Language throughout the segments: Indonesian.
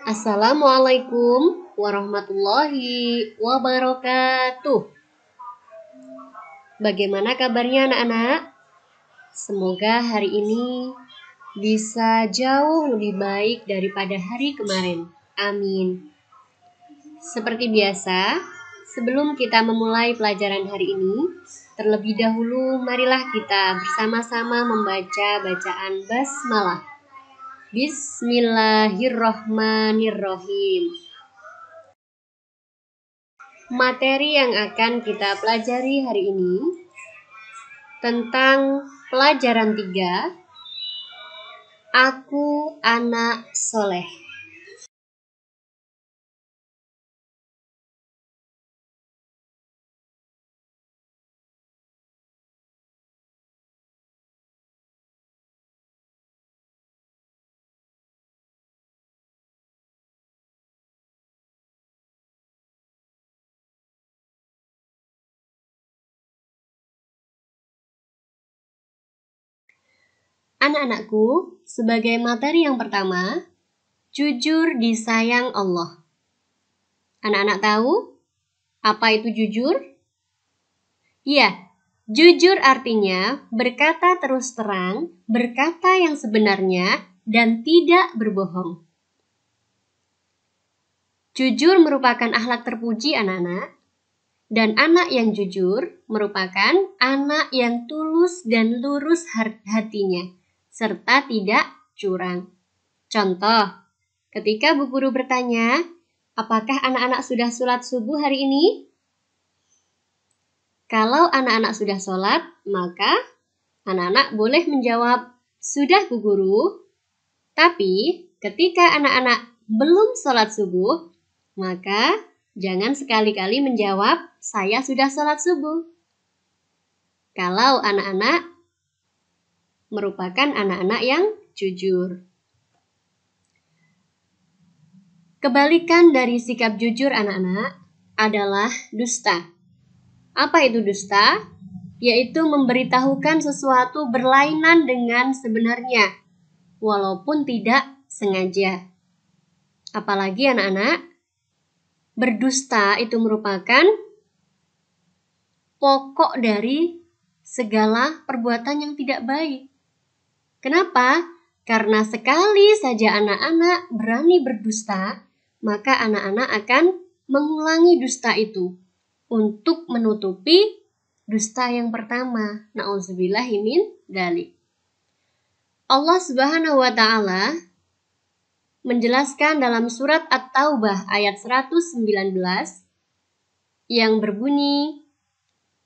Assalamualaikum warahmatullahi wabarakatuh. Bagaimana kabarnya anak-anak? Semoga hari ini bisa jauh lebih baik daripada hari kemarin. Amin. Seperti biasa, sebelum kita memulai pelajaran hari ini, terlebih dahulu marilah kita bersama-sama membaca bacaan basmalah. Bismillahirrohmanirrohim. Materi yang akan kita pelajari hari ini tentang pelajaran 3, Aku Anak Soleh. Anak-anakku, sebagai materi yang pertama, jujur disayang Allah. Anak-anak tahu apa itu jujur? Ya, jujur artinya berkata terus terang, berkata yang sebenarnya, dan tidak berbohong. Jujur merupakan akhlak terpuji anak-anak, dan anak yang jujur merupakan anak yang tulus dan lurus hatinya, serta tidak curang. Contoh, ketika Bu Guru bertanya, apakah anak-anak sudah sholat subuh hari ini? Kalau anak-anak sudah sholat, maka anak-anak boleh menjawab, sudah Bu Guru. Tapi ketika anak-anak belum sholat subuh, maka jangan sekali-kali menjawab, saya sudah sholat subuh. Kalau anak-anak merupakan anak-anak yang jujur. Kebalikan dari sikap jujur anak-anak adalah dusta. Apa itu dusta? Yaitu memberitahukan sesuatu berlainan dengan sebenarnya, walaupun tidak sengaja. Apalagi anak-anak, berdusta itu merupakan pokok dari segala perbuatan yang tidak baik. Kenapa? Karena sekali saja anak-anak berani berdusta, maka anak-anak akan mengulangi dusta itu untuk menutupi dusta yang pertama. Na'udzubillahi min dzalik. Allah Subhanahu wa taala menjelaskan dalam surat At-Taubah ayat 119 yang berbunyi,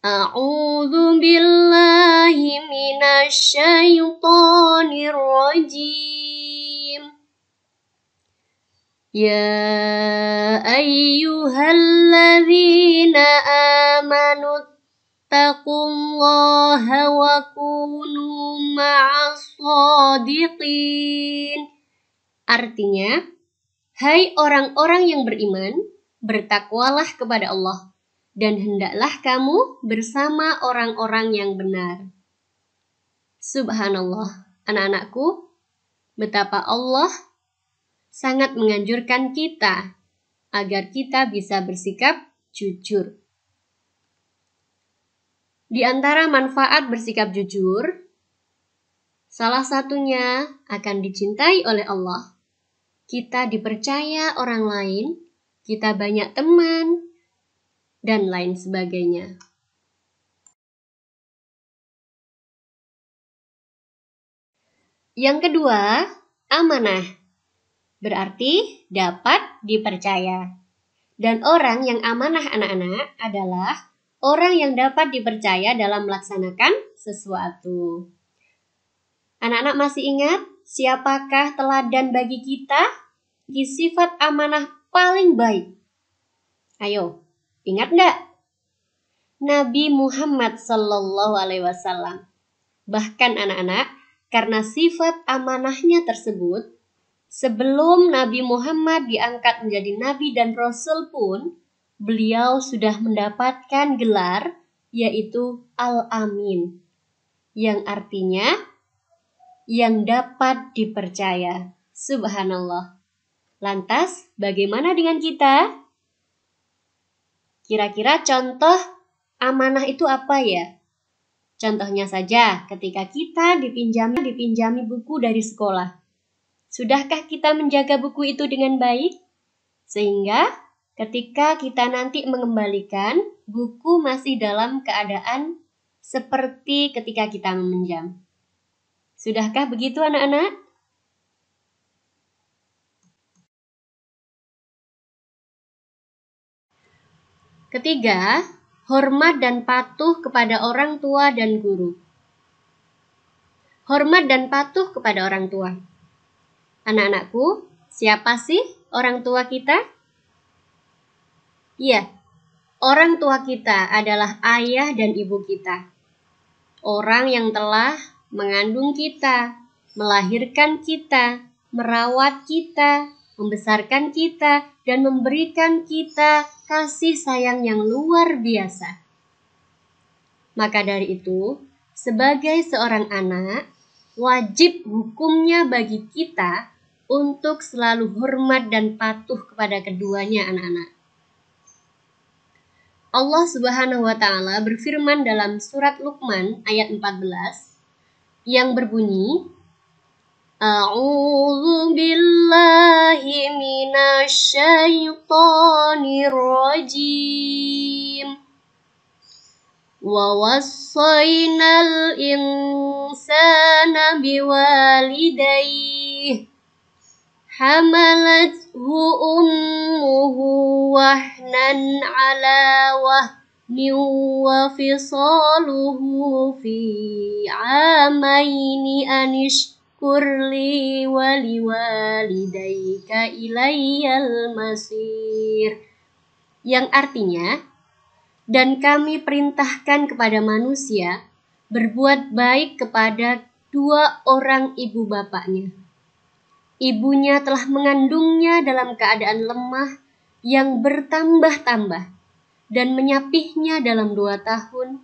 A'udzu billahi minasyaitonir rajim. Ya ayyuhalladzina amanu taqullaha wa kunu ma'as shadiqin. Artinya, hai orang-orang yang beriman, bertakwalah kepada Allah, dan hendaklah kamu bersama orang-orang yang benar. Subhanallah, anak-anakku, betapa Allah sangat menganjurkan kita agar kita bisa bersikap jujur. Di antara manfaat bersikap jujur, salah satunya akan dicintai oleh Allah. Kita dipercaya orang lain, kita banyak teman, dan lain sebagainya. Yang kedua, amanah. Berarti dapat dipercaya. Dan orang yang amanah anak-anak adalah orang yang dapat dipercaya dalam melaksanakan sesuatu. Anak-anak masih ingat siapakah teladan bagi kita di sifat amanah paling baik? Ayo, ingat enggak? Nabi Muhammad SAW. Bahkan anak-anak, karena sifat amanahnya tersebut, sebelum Nabi Muhammad diangkat menjadi Nabi dan Rasul pun, beliau sudah mendapatkan gelar yaitu Al-Amin, yang artinya yang dapat dipercaya. Subhanallah. Lantas, bagaimana dengan kita? Kira-kira contoh amanah itu apa ya? Contohnya saja, ketika kita dipinjami buku dari sekolah. Sudahkah kita menjaga buku itu dengan baik? Sehingga ketika kita nanti mengembalikan, buku masih dalam keadaan seperti ketika kita meminjam. Sudahkah begitu anak-anak? Ketiga, hormat dan patuh kepada orang tua dan guru. Hormat dan patuh kepada orang tua. Anak-anakku, siapa sih orang tua kita? Iya, orang tua kita adalah ayah dan ibu kita. Orang yang telah mengandung kita, melahirkan kita, merawat kita, membesarkan kita, dan memberikan kita kasih sayang yang luar biasa. Maka dari itu, sebagai seorang anak, wajib hukumnya bagi kita untuk selalu hormat dan patuh kepada keduanya anak-anak. Allah Subhanahu wa Ta'ala berfirman dalam surat Luqman ayat 14 yang berbunyi, A'udzu billahi minasy syaithanir rajim. Wa wassaynal insana biwalidayhi hamalathu ummuhu wahnan ala wahnin wa fisaluhu fi amaini anishkurli wa liwalidayka ilayyal masir. Yang artinya, dan kami perintahkan kepada manusia berbuat baik kepada dua orang ibu bapaknya. Ibunya telah mengandungnya dalam keadaan lemah yang bertambah-tambah dan menyapihnya dalam 2 tahun.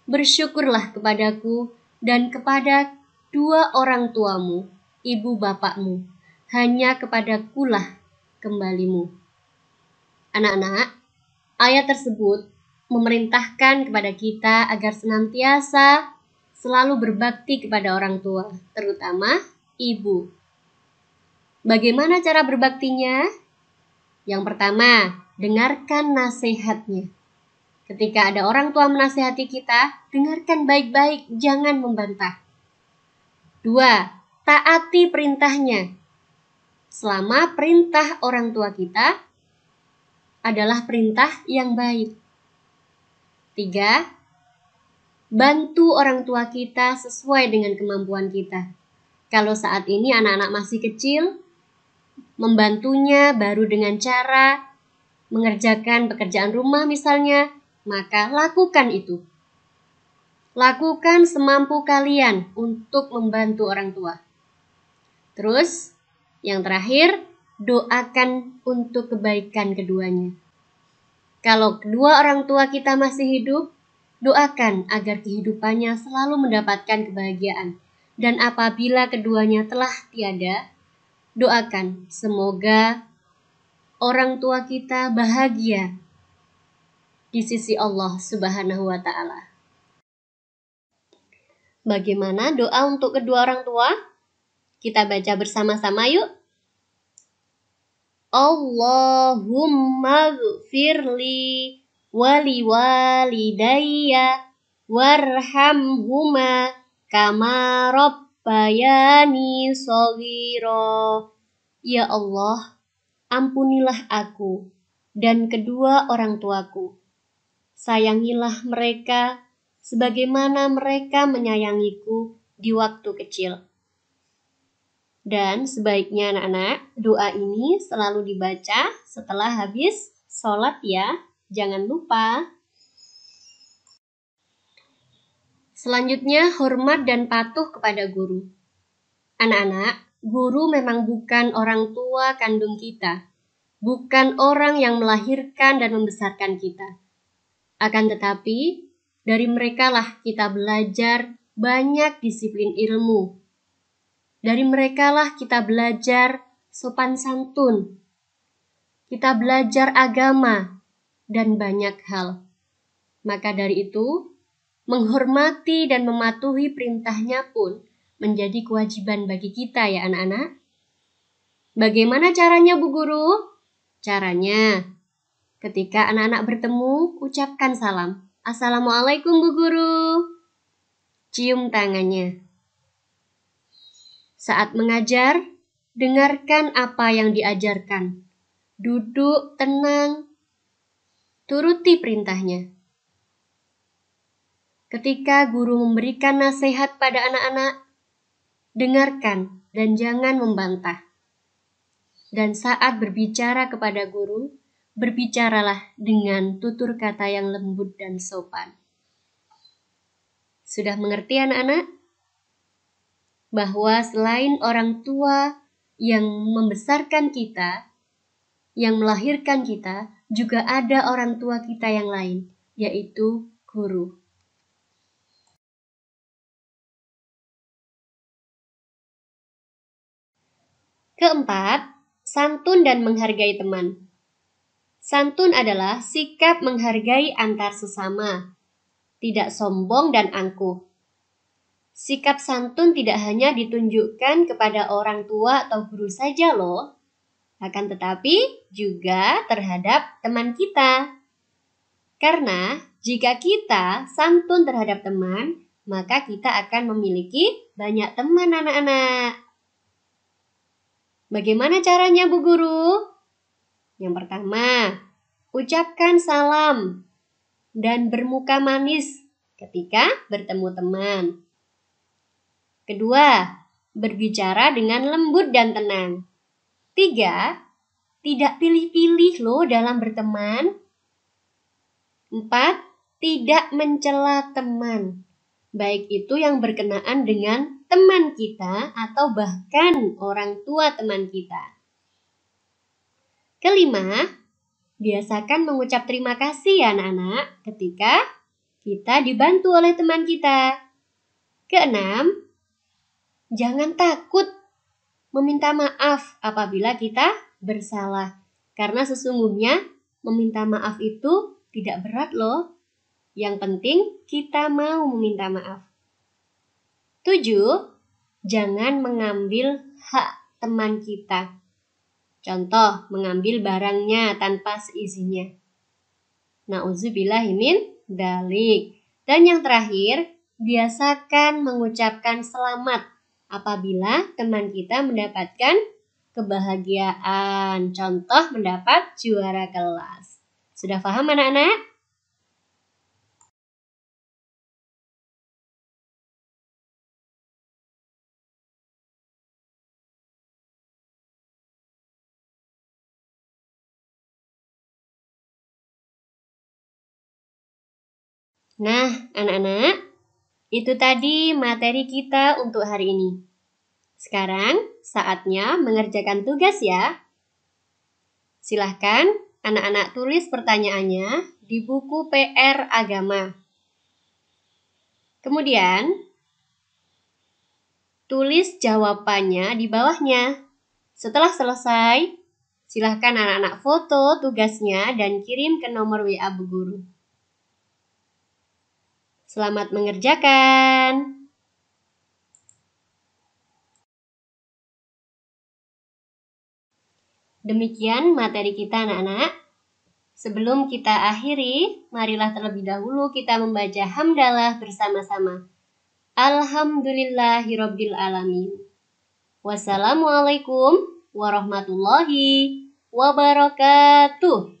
Bersyukurlah kepadaku dan kepada dua orang tuamu, ibu bapakmu, hanya kepadakulah kembalimu. Anak-anak, ayat tersebut memerintahkan kepada kita agar senantiasa selalu berbakti kepada orang tua, terutama ibu. Bagaimana cara berbaktinya? Yang pertama, dengarkan nasihatnya. Ketika ada orang tua menasihati kita, dengarkan baik-baik, jangan membantah. 2. Taati perintahnya. Selama perintah orang tua kita adalah perintah yang baik. 3. Bantu orang tua kita sesuai dengan kemampuan kita. Kalau saat ini anak-anak masih kecil, membantunya baru dengan cara mengerjakan pekerjaan rumah misalnya, maka lakukan itu. Lakukan semampu kalian untuk membantu orang tua. Terus, yang terakhir, doakan untuk kebaikan keduanya. Kalau kedua orang tua kita masih hidup, doakan agar kehidupannya selalu mendapatkan kebahagiaan. Dan apabila keduanya telah tiada, doakan semoga orang tua kita bahagia di sisi Allah Subhanahu wa Ta'ala. Bagaimana doa untuk kedua orang tua? Kita baca bersama-sama yuk. Allahumma ghfirli wali walidayya warhamhuma kama rabbayani shaghira. Ya Allah, ampunilah aku dan kedua orang tuaku. Sayangilah mereka sebagaimana mereka menyayangiku di waktu kecil. Dan sebaiknya anak-anak, doa ini selalu dibaca setelah habis sholat ya. Jangan lupa. Selanjutnya, hormat dan patuh kepada guru. Anak-anak, guru memang bukan orang tua kandung kita. Bukan orang yang melahirkan dan membesarkan kita. Akan tetapi, dari merekalah kita belajar banyak disiplin ilmu. Dari merekalah kita belajar sopan santun. Kita belajar agama dan banyak hal. Maka dari itu, menghormati dan mematuhi perintahnya pun menjadi kewajiban bagi kita ya anak-anak. Bagaimana caranya Bu Guru? Caranya, ketika anak-anak bertemu, ucapkan salam. Assalamualaikum Bu Guru. Cium tangannya. Saat mengajar, dengarkan apa yang diajarkan. Duduk tenang, turuti perintahnya. Ketika guru memberikan nasihat pada anak-anak, dengarkan dan jangan membantah. Dan saat berbicara kepada guru, berbicaralah dengan tutur kata yang lembut dan sopan. Sudah mengerti anak-anak? Bahwa selain orang tua yang membesarkan kita, yang melahirkan kita, juga ada orang tua kita yang lain, yaitu guru. Keempat, santun dan menghargai teman. Santun adalah sikap menghargai antar sesama, tidak sombong dan angkuh. Sikap santun tidak hanya ditunjukkan kepada orang tua atau guru saja loh, akan tetapi juga terhadap teman kita. Karena jika kita santun terhadap teman, maka kita akan memiliki banyak teman anak-anak. Bagaimana caranya Bu Guru? Yang pertama, ucapkan salam dan bermuka manis ketika bertemu teman. Kedua, berbicara dengan lembut dan tenang. 3, tidak pilih-pilih loh dalam berteman. 4, tidak mencela teman, baik itu yang berkenaan dengan teman kita atau bahkan orang tua teman kita. Kelima, biasakan mengucap terima kasih ya anak-anak ketika kita dibantu oleh teman kita. Keenam, jangan takut meminta maaf apabila kita bersalah. Karena sesungguhnya meminta maaf itu tidak berat loh. Yang penting kita mau meminta maaf. 7, jangan mengambil hak teman kita. Contoh, mengambil barangnya tanpa seizinnya. Na'udzubillahi min dzalik. Dan yang terakhir, biasakan mengucapkan selamat apabila teman kita mendapatkan kebahagiaan. Contoh, mendapat juara kelas. Sudah paham anak-anak? Nah, anak-anak, itu tadi materi kita untuk hari ini. Sekarang saatnya mengerjakan tugas ya. Silahkan anak-anak tulis pertanyaannya di buku PR Agama. Kemudian, tulis jawabannya di bawahnya. Setelah selesai, silahkan anak-anak foto tugasnya dan kirim ke nomor WA Bu Guru. Selamat mengerjakan. Demikian materi kita anak-anak. Sebelum kita akhiri, marilah terlebih dahulu kita membaca hamdalah bersama-sama. Alhamdulillahirabbil alamin. Wassalamualaikum warahmatullahi wabarakatuh.